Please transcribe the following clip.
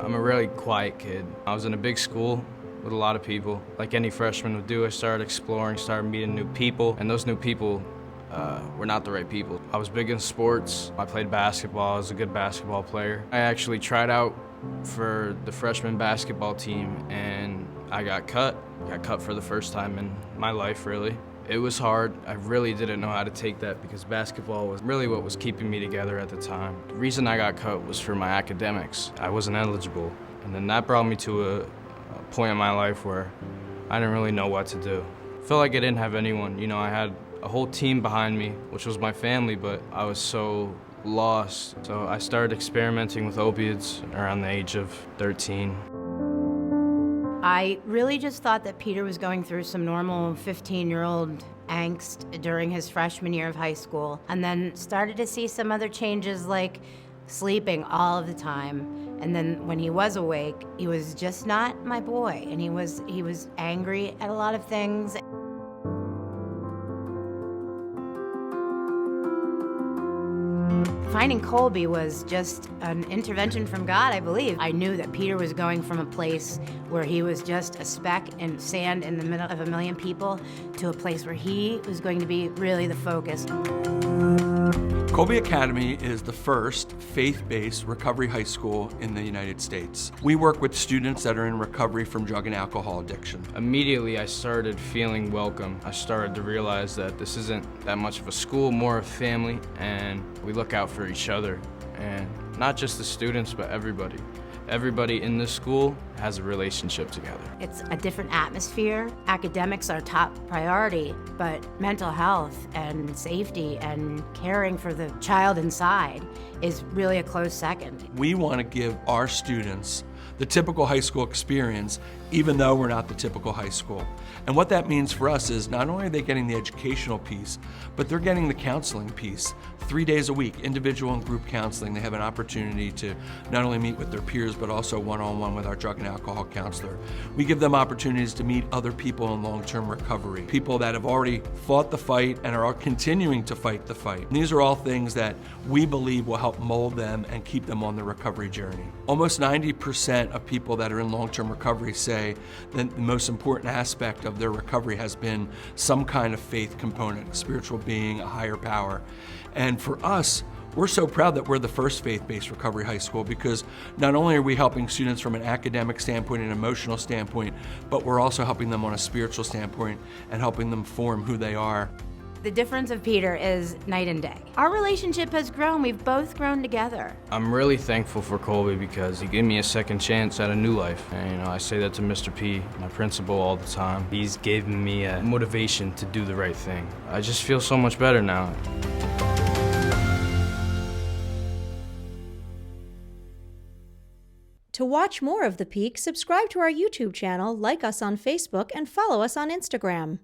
I'm a really quiet kid. I was in a big school with a lot of people. Like any freshman would do, I started exploring, started meeting new people, and those new people were not the right people. I was big in sports. I played basketball. I was a good basketball player. I actually tried out for the freshman basketball team, and I got cut. Got cut for the first time in my life, really. It was hard. I really didn't know how to take that because basketball was really what was keeping me together at the time. The reason I got cut was for my academics. I wasn't eligible. And then that brought me to a point in my life where I didn't really know what to do. I felt like I didn't have anyone. You know, I had a whole team behind me, which was my family, but I was so lost. So I started experimenting with opiates around the age of 13. I really just thought that Peter was going through some normal 15-year-old angst during his freshman year of high school, and then started to see some other changes like sleeping all of the time. And then when he was awake, he was just not my boy, and he was angry at a lot of things. Finding Kolbe was just an intervention from God, I believe. I knew that Peter was going from a place where he was just a speck in sand in the middle of a million people to a place where he was going to be really the focus. Kolbe Academy is the first faith-based recovery high school in the United States. We work with students that are in recovery from drug and alcohol addiction. Immediately I started feeling welcome. I started to realize that this isn't that much of a school, more of family, and we look out for each other. And not just the students, but everybody. Everybody in this school has a relationship together. It's a different atmosphere. Academics are top priority, but mental health and safety and caring for the child inside is really a close second. We want to give our students the typical high school experience, even though we're not the typical high school. And what that means for us is not only are they getting the educational piece, but they're getting the counseling piece. 3 days a week, individual and group counseling. They have an opportunity to not only meet with their peers, but also one-on-one with our drug and alcohol counselor. We give them opportunities to meet other people in long-term recovery, people that have already fought the fight and are continuing to fight the fight. And these are all things that we believe will help mold them and keep them on the recovery journey. Almost 90% of people that are in long-term recovery say that the most important aspect of their recovery has been some kind of faith component, a spiritual being, a higher power. And for us, we're so proud that we're the first faith-based recovery high school because not only are we helping students from an academic standpoint and emotional standpoint, but we're also helping them on a spiritual standpoint and helping them form who they are. The difference of Peter is night and day. Our relationship has grown. We've both grown together. I'm really thankful for Kolbe because he gave me a second chance at a new life. And I say that to Mr. P, my principal, all the time. He's given me a motivation to do the right thing. I just feel so much better now. To watch more of The Peak, subscribe to our YouTube channel, like us on Facebook, and follow us on Instagram.